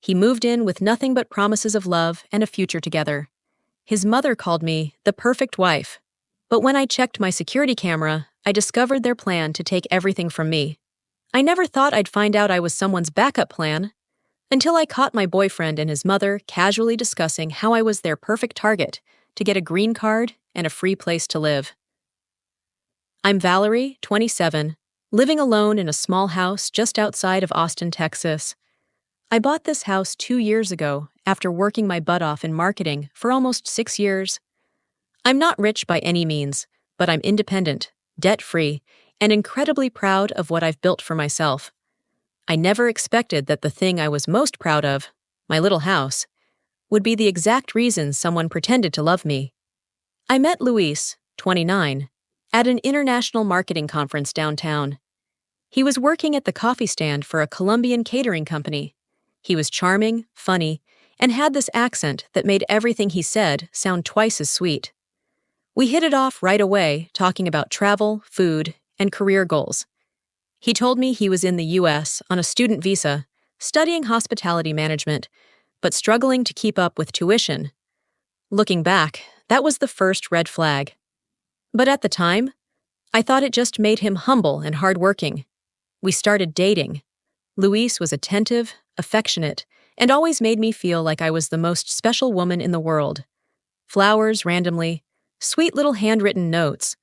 He moved in with nothing but promises of love and a future together. His mother called me the perfect wife. But when I checked my security camera, I discovered their plan to take everything from me. I never thought I'd find out I was someone's backup plan, until I caught my boyfriend and his mother casually discussing how I was their perfect target to get a green card and a free place to live. I'm Valerie, 27, living alone in a small house just outside of Austin, Texas. I bought this house 2 years ago after working my butt off in marketing for almost 6 years. I'm not rich by any means, but I'm independent, debt-free, and incredibly proud of what I've built for myself. I never expected that the thing I was most proud of, my little house, would be the exact reason someone pretended to love me. I met Luis, 29, at an international marketing conference downtown. He was working at the coffee stand for a Colombian catering company. He was charming, funny, and had this accent that made everything he said sound twice as sweet. We hit it off right away, talking about travel, food, and career goals. He told me he was in the U.S. on a student visa, studying hospitality management, but struggling to keep up with tuition. Looking back, that was the first red flag. But at the time, I thought it just made him humble and hardworking. We started dating. Luis was attentive, affectionate, and always made me feel like I was the most special woman in the world. Flowers randomly, sweet little handwritten notes,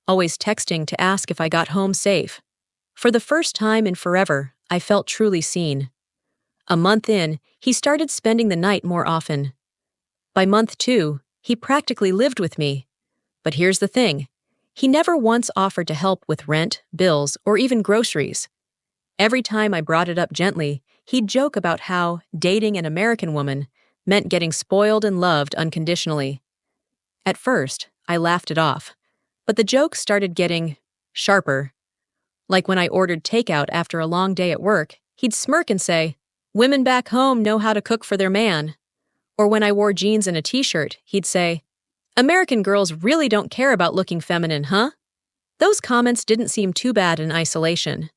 always texting to ask if I got home safe. For the first time in forever, I felt truly seen. A month in, he started spending the night more often. By month 2, he practically lived with me. But here's the thing. He never once offered to help with rent, bills, or even groceries. Every time I brought it up gently, he'd joke about how dating an American woman meant getting spoiled and loved unconditionally. At first, I laughed it off, but the joke started getting sharper. Like when I ordered takeout after a long day at work, he'd smirk and say, "Women back home know how to cook for their man." Or when I wore jeans and a t-shirt, he'd say, "American girls really don't care about looking feminine, huh?" Those comments didn't seem too bad in isolation.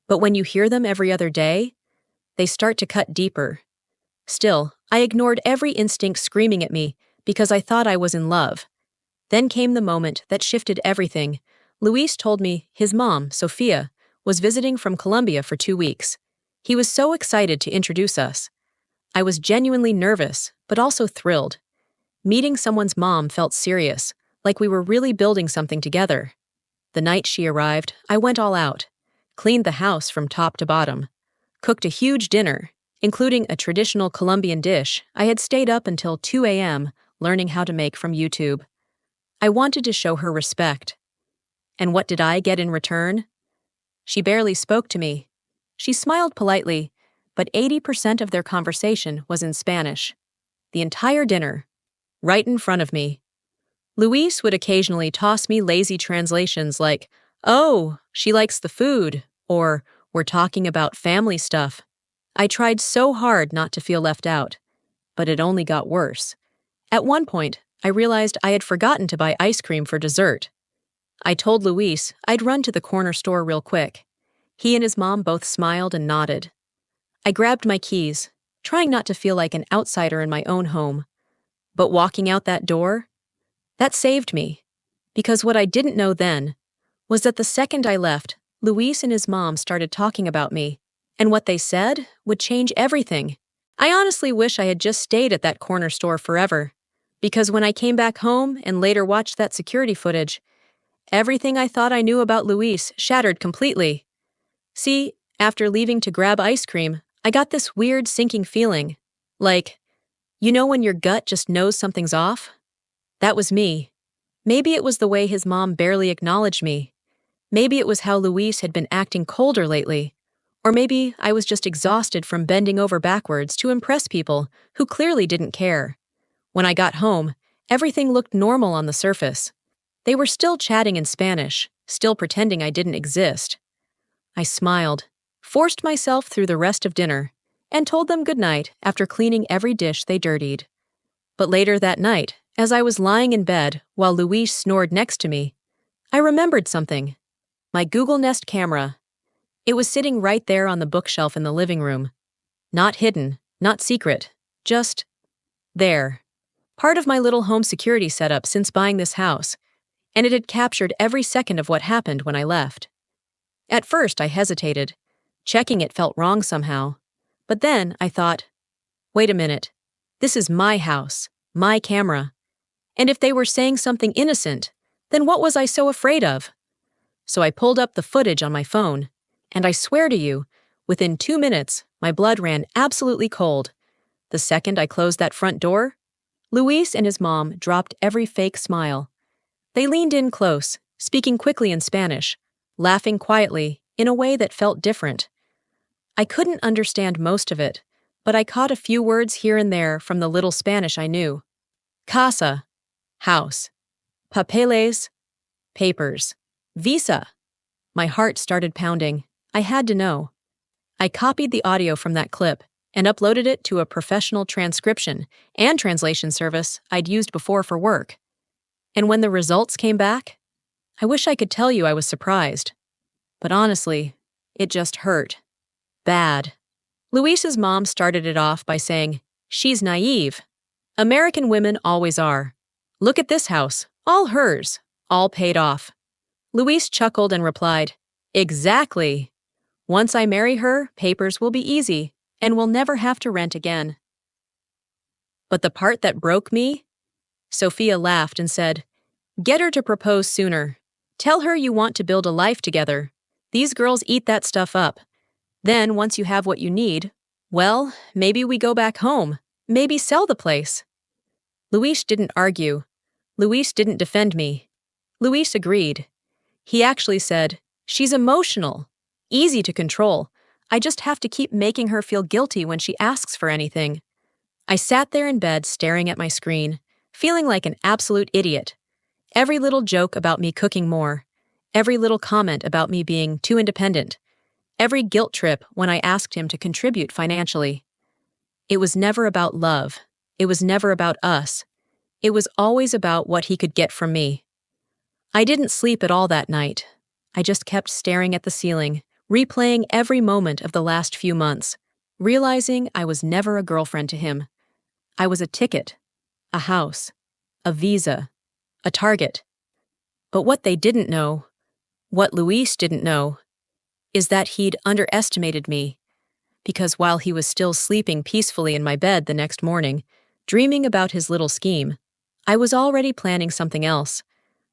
But when you hear them every other day, they start to cut deeper. Still, I ignored every instinct screaming at me because I thought I was in love. Then came the moment that shifted everything. Luis told me his mom, Sophia, was visiting from Colombia for 2 weeks. He was so excited to introduce us. I was genuinely nervous, but also thrilled. Meeting someone's mom felt serious, like we were really building something together. The night she arrived, I went all out. Cleaned the house from top to bottom, cooked a huge dinner, including a traditional Colombian dish I had stayed up until 2 a.m. learning how to make from YouTube. I wanted to show her respect. And what did I get in return? She barely spoke to me. She smiled politely, but 80% of their conversation was in Spanish. The entire dinner, right in front of me. Luis would occasionally toss me lazy translations like, "Oh, she likes the food," or "We're talking about family stuff." I tried so hard not to feel left out, but it only got worse. At one point, I realized I had forgotten to buy ice cream for dessert. I told Luis I'd run to the corner store real quick. He and his mom both smiled and nodded. I grabbed my keys, trying not to feel like an outsider in my own home. But walking out that door, that saved me. Because what I didn't know then was that the second I left, Luis and his mom started talking about me, and what they said would change everything. I honestly wish I had just stayed at that corner store forever, because when I came back home and later watched that security footage, everything I thought I knew about Luis shattered completely. See, after leaving to grab ice cream, I got this weird sinking feeling. Like, you know when your gut just knows something's off? That was me. Maybe it was the way his mom barely acknowledged me. Maybe it was how Luis had been acting colder lately. Or maybe I was just exhausted from bending over backwards to impress people who clearly didn't care. When I got home, everything looked normal on the surface. They were still chatting in Spanish, still pretending I didn't exist. I smiled, forced myself through the rest of dinner, and told them goodnight after cleaning every dish they dirtied. But later that night, as I was lying in bed while Luis snored next to me, I remembered something. My Google Nest camera. It was sitting right there on the bookshelf in the living room. Not hidden, Not secret. Just there. Part of my little home security setup since buying this house, and it had captured every second of what happened when I left. At first, I hesitated. Checking it felt wrong somehow. But then I thought, wait a minute. This is my house, my camera. And if they were saying something innocent, then what was I so afraid of? So I pulled up the footage on my phone, and I swear to you, within 2 minutes, my blood ran absolutely cold. The second I closed that front door, Luis and his mom dropped every fake smile. They leaned in close, speaking quickly in Spanish, laughing quietly in a way that felt different. I couldn't understand most of it, but I caught a few words here and there from the little Spanish I knew. Casa, house. Papeles, papers. Visa. My heart started pounding. I had to know. I copied the audio from that clip and uploaded it to a professional transcription and translation service I'd used before for work. And when the results came back, I wish I could tell you I was surprised. But honestly, it just hurt. Bad. Luis's mom started it off by saying, "She's naive. American women always are. Look at this house, all hers, all paid off." Luis chuckled and replied, "Exactly. Once I marry her, papers will be easy, and we'll never have to rent again." But the part that broke me? Sophia laughed and said, "Get her to propose sooner. Tell her you want to build a life together. These girls eat that stuff up. Then, once you have what you need, well, maybe we go back home. Maybe sell the place." Luis didn't argue. Luis didn't defend me. Luis agreed. He actually said, "She's emotional, easy to control. I just have to keep making her feel guilty when she asks for anything." I sat there in bed staring at my screen, feeling like an absolute idiot. Every little joke about me cooking more, every little comment about me being too independent, every guilt trip when I asked him to contribute financially. It was never about love. It was never about us. It was always about what he could get from me. I didn't sleep at all that night. I just kept staring at the ceiling, replaying every moment of the last few months, realizing I was never a girlfriend to him. I was a ticket, a house, a visa, a target. But what they didn't know, what Luis didn't know, is that he'd underestimated me. Because while he was still sleeping peacefully in my bed the next morning, dreaming about his little scheme, I was already planning something else,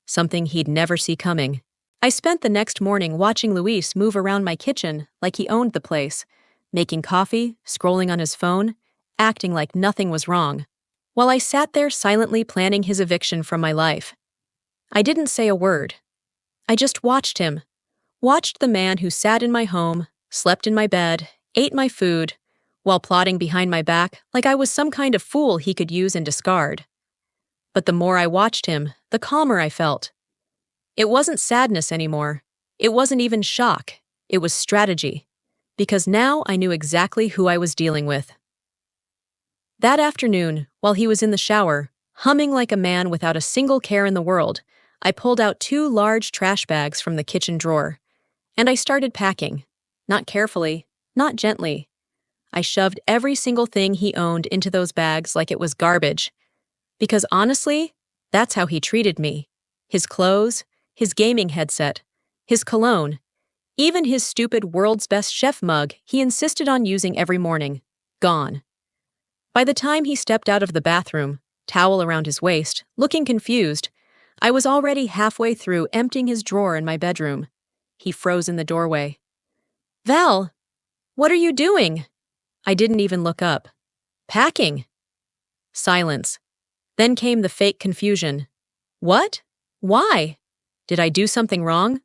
something he'd never see coming. I spent the next morning watching Luis move around my kitchen like he owned the place, making coffee, scrolling on his phone, acting like nothing was wrong, while I sat there silently planning his eviction from my life. I didn't say a word. I just watched him, watched the man who sat in my home, slept in my bed, ate my food, while plotting behind my back like I was some kind of fool he could use and discard. But the more I watched him, the calmer I felt. It wasn't sadness anymore. It wasn't even shock. It was strategy. Because now I knew exactly who I was dealing with. That afternoon, while he was in the shower, humming like a man without a single care in the world, I pulled out 2 large trash bags from the kitchen drawer. And I started packing. Not carefully, not gently. I shoved every single thing he owned into those bags like it was garbage. Because honestly, that's how he treated me. His clothes, his gaming headset, his cologne, even his stupid world's best chef mug he insisted on using every morning. Gone. By the time he stepped out of the bathroom, towel around his waist, looking confused, I was already halfway through emptying his drawer in my bedroom. He froze in the doorway. "Val, what are you doing?" I didn't even look up. "Packing." Silence. Then came the fake confusion. "What? Why? Did I do something wrong?"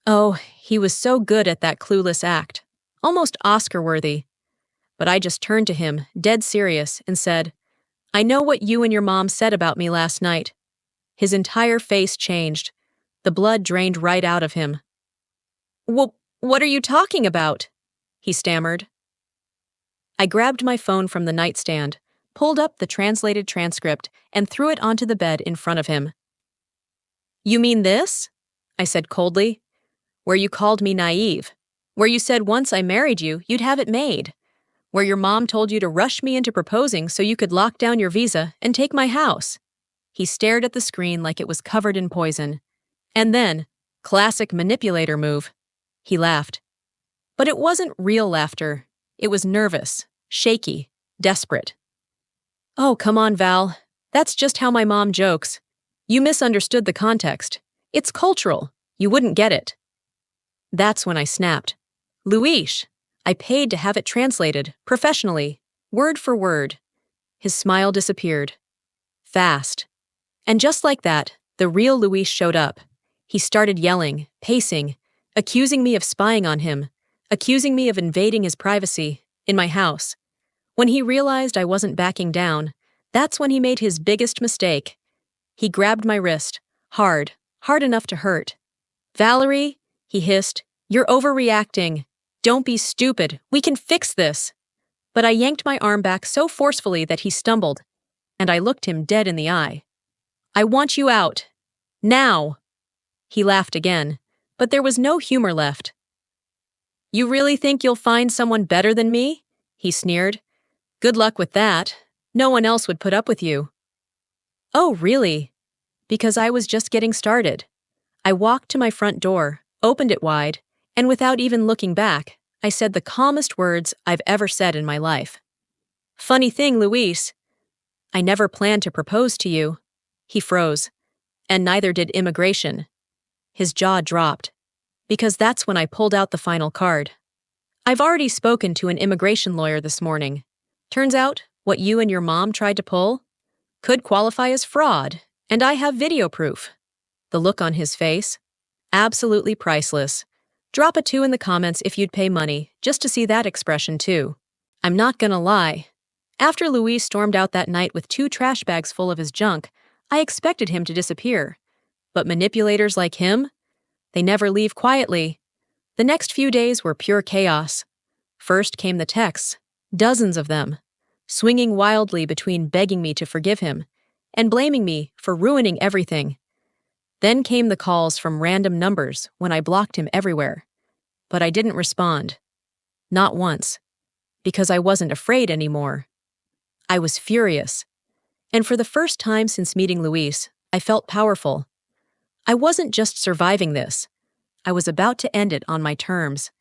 Oh, he was so good at that clueless act. Almost Oscar-worthy. But I just turned to him, dead serious, and said, "I know what you and your mom said about me last night." His entire face changed. The blood drained right out of him. What are you talking about?" he stammered. I grabbed my phone from the nightstand, pulled up the translated transcript, and threw it onto the bed in front of him. "You mean this?" I said coldly. "Where you called me naive. Where you said once I married you, you'd have it made. where your mom told you to rush me into proposing so you could lock down your visa and take my house. He stared at the screen like it was covered in poison. And then, classic manipulator move, he laughed. But it wasn't real laughter. It was nervous, shaky, desperate. Oh, come on, Val. That's just how my mom jokes. You misunderstood the context. It's cultural. You wouldn't get it. That's when I snapped. Luis, I paid to have it translated, professionally, word for word. His smile disappeared. Fast. And just like that, the real Luis showed up. He started yelling, pacing, accusing me of spying on him, accusing me of invading his privacy, in my house. When he realized I wasn't backing down, that's when he made his biggest mistake. He grabbed my wrist, hard enough to hurt. Valerie, he hissed, you're overreacting. Don't be stupid. We can fix this. But I yanked my arm back so forcefully that he stumbled, and I looked him dead in the eye. I want you out. Now. He laughed again, but there was no humor left. You really think you'll find someone better than me? He sneered. Good luck with that. No one else would put up with you. Oh, really? Because I was just getting started. I walked to my front door, opened it wide, and without even looking back, I said the calmest words I've ever said in my life. Funny thing, Luis. I never planned to propose to you. He froze. And neither did immigration. His jaw dropped. Because that's when I pulled out the final card. I've already spoken to an immigration lawyer this morning. Turns out, what you and your mom tried to pull could qualify as fraud, and I have video proof. The look on his face? Absolutely priceless. Drop a 2 in the comments if you'd pay money, just to see that expression too. I'm not gonna lie. After Luis stormed out that night with 2 trash bags full of his junk, I expected him to disappear. But manipulators like him? They never leave quietly. The next few days were pure chaos. First came the texts, dozens of them, swinging wildly between begging me to forgive him and blaming me for ruining everything. Then came the calls from random numbers when I blocked him everywhere. But I didn't respond. Not once. Because I wasn't afraid anymore. I was furious. And for the first time since meeting Luis, I felt powerful. I wasn't just surviving this. I was about to end it on my terms.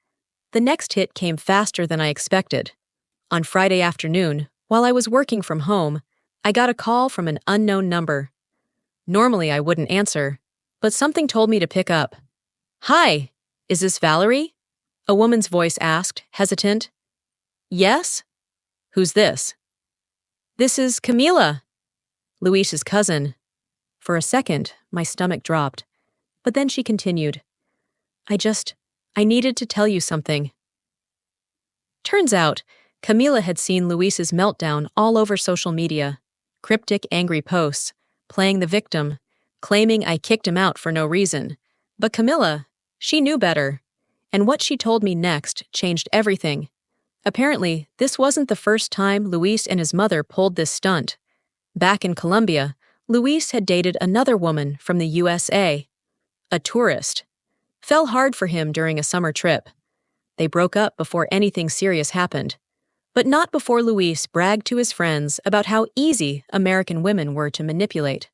The next hit came faster than I expected. On Friday afternoon, while I was working from home, I got a call from an unknown number. Normally I wouldn't answer, but something told me to pick up. Hi, is this Valerie? A woman's voice asked, hesitant. Yes? Who's this? This is Camila, Luis's cousin. For a second, my stomach dropped, but then she continued. I needed to tell you something. Turns out, Camila had seen Luis's meltdown all over social media. Cryptic, angry posts, playing the victim, claiming I kicked him out for no reason. But Camila, she knew better. And what she told me next changed everything. Apparently, this wasn't the first time Luis and his mother pulled this stunt. Back in Colombia, Luis had dated another woman from the USA. A tourist. Fell hard for him during a summer trip. They broke up before anything serious happened. But not before Luis bragged to his friends about how easy American women were to manipulate.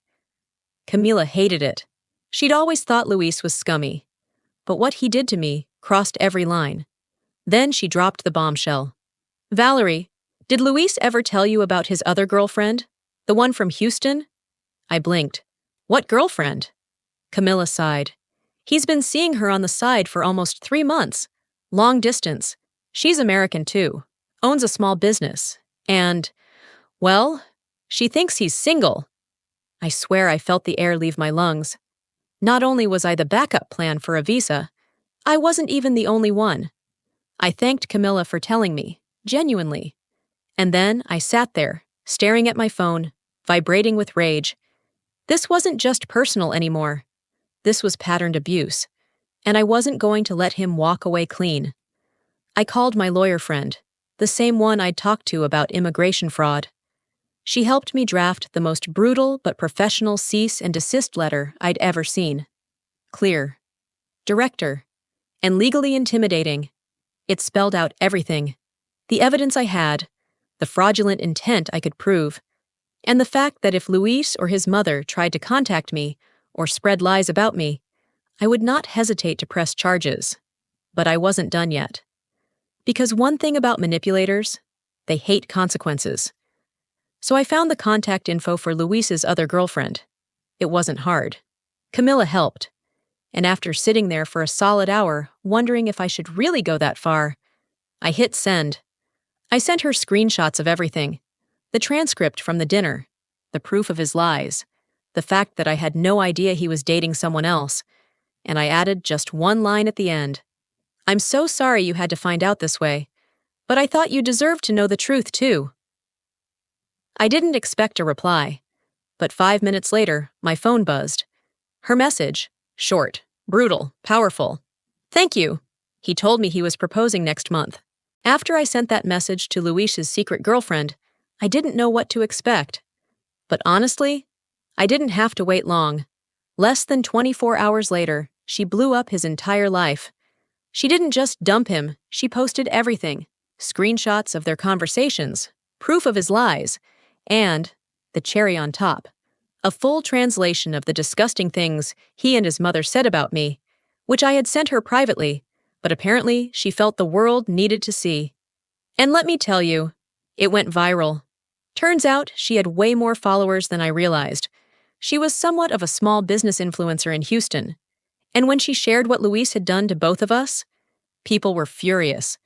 Camila hated it. She'd always thought Luis was scummy. But what he did to me crossed every line. Then she dropped the bombshell. Valerie, did Luis ever tell you about his other girlfriend? The one from Houston? I blinked. What girlfriend? Camilla sighed. He's been seeing her on the side for almost 3 months. Long distance. She's American too. Owns a small business. And, well, she thinks he's single. I swear I felt the air leave my lungs. Not only was I the backup plan for a visa, I wasn't even the only one. I thanked Camilla for telling me, genuinely. And then I sat there, staring at my phone, vibrating with rage. This wasn't just personal anymore. This was patterned abuse, and I wasn't going to let him walk away clean. I called my lawyer friend, the same one I'd talked to about immigration fraud. She helped me draft the most brutal but professional cease and desist letter I'd ever seen. Clear, direct, and legally intimidating. It spelled out everything. The evidence I had, the fraudulent intent I could prove, and the fact that if Luis or his mother tried to contact me or spread lies about me, I would not hesitate to press charges. But I wasn't done yet. Because one thing about manipulators, they hate consequences. So I found the contact info for Luis's other girlfriend. It wasn't hard. Camilla helped. And after sitting there for a solid hour, wondering if I should really go that far, I hit send. I sent her screenshots of everything. The transcript from the dinner, the proof of his lies, the fact that I had no idea he was dating someone else, and I added just one line at the end. I'm so sorry you had to find out this way, but I thought you deserved to know the truth too. I didn't expect a reply, but 5 minutes later, my phone buzzed. Her message, short, brutal, powerful. Thank you. He told me he was proposing next month. After I sent that message to Luis's secret girlfriend, I didn't know what to expect. But honestly, I didn't have to wait long. Less than 24 hours later, she blew up his entire life. She didn't just dump him, she posted everything. Screenshots of their conversations, proof of his lies, and, the cherry on top, a full translation of the disgusting things he and his mother said about me, which I had sent her privately, but apparently she felt the world needed to see. And let me tell you, it went viral. Turns out she had way more followers than I realized. She was somewhat of a small business influencer in Houston. And when she shared what Luis had done to both of us, people were furious.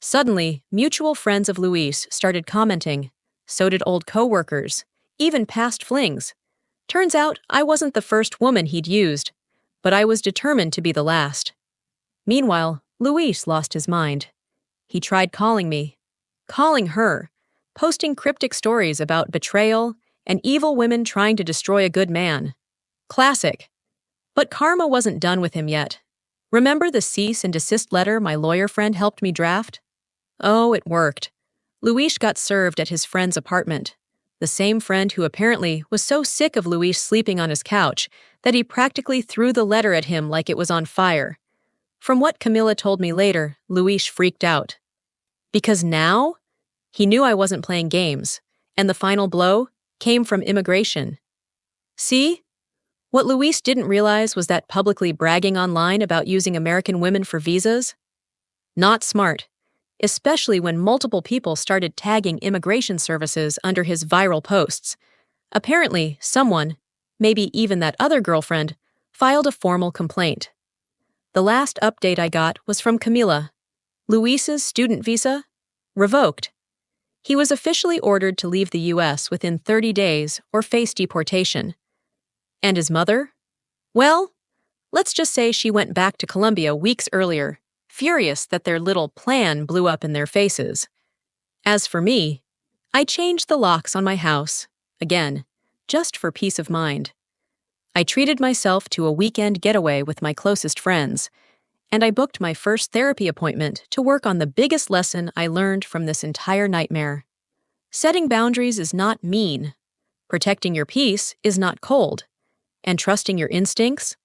Suddenly, mutual friends of Luis started commenting. So did old co-workers, even past flings. Turns out I wasn't the first woman he'd used, but I was determined to be the last. Meanwhile, Luis lost his mind. He tried calling me, calling her, posting cryptic stories about betrayal and evil women trying to destroy a good man. Classic. But karma wasn't done with him yet. Remember the cease and desist letter my lawyer friend helped me draft? Oh, it worked. Luis got served at his friend's apartment. The same friend who apparently was so sick of Luis sleeping on his couch that he practically threw the letter at him like it was on fire. From what Camilla told me later, Luis freaked out. Because now, he knew I wasn't playing games, and the final blow came from immigration. See? What Luis didn't realize was that publicly bragging online about using American women for visas? Not smart. Especially when multiple people started tagging immigration services under his viral posts. Apparently, someone, maybe even that other girlfriend, filed a formal complaint. The last update I got was from Camila. Luis's student visa? Revoked. He was officially ordered to leave the U.S. within 30 days or face deportation. And his mother? Well, let's just say she went back to Colombia weeks earlier, furious that their little plan blew up in their faces. As for me, I changed the locks on my house, again, just for peace of mind. I treated myself to a weekend getaway with my closest friends, and I booked my first therapy appointment to work on the biggest lesson I learned from this entire nightmare. Setting boundaries is not mean. Protecting your peace is not cold. And trusting your instincts?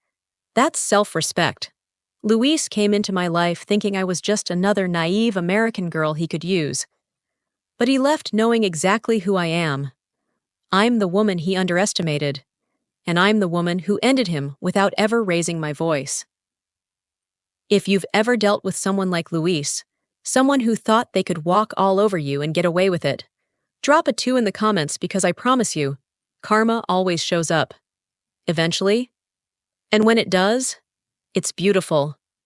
That's self-respect. Luis came into my life thinking I was just another naive American girl he could use. But he left knowing exactly who I am. I'm the woman he underestimated, and I'm the woman who ended him without ever raising my voice. If you've ever dealt with someone like Luis, someone who thought they could walk all over you and get away with it, drop a 2 in the comments because I promise you, karma always shows up. Eventually. And when it does, it's beautiful.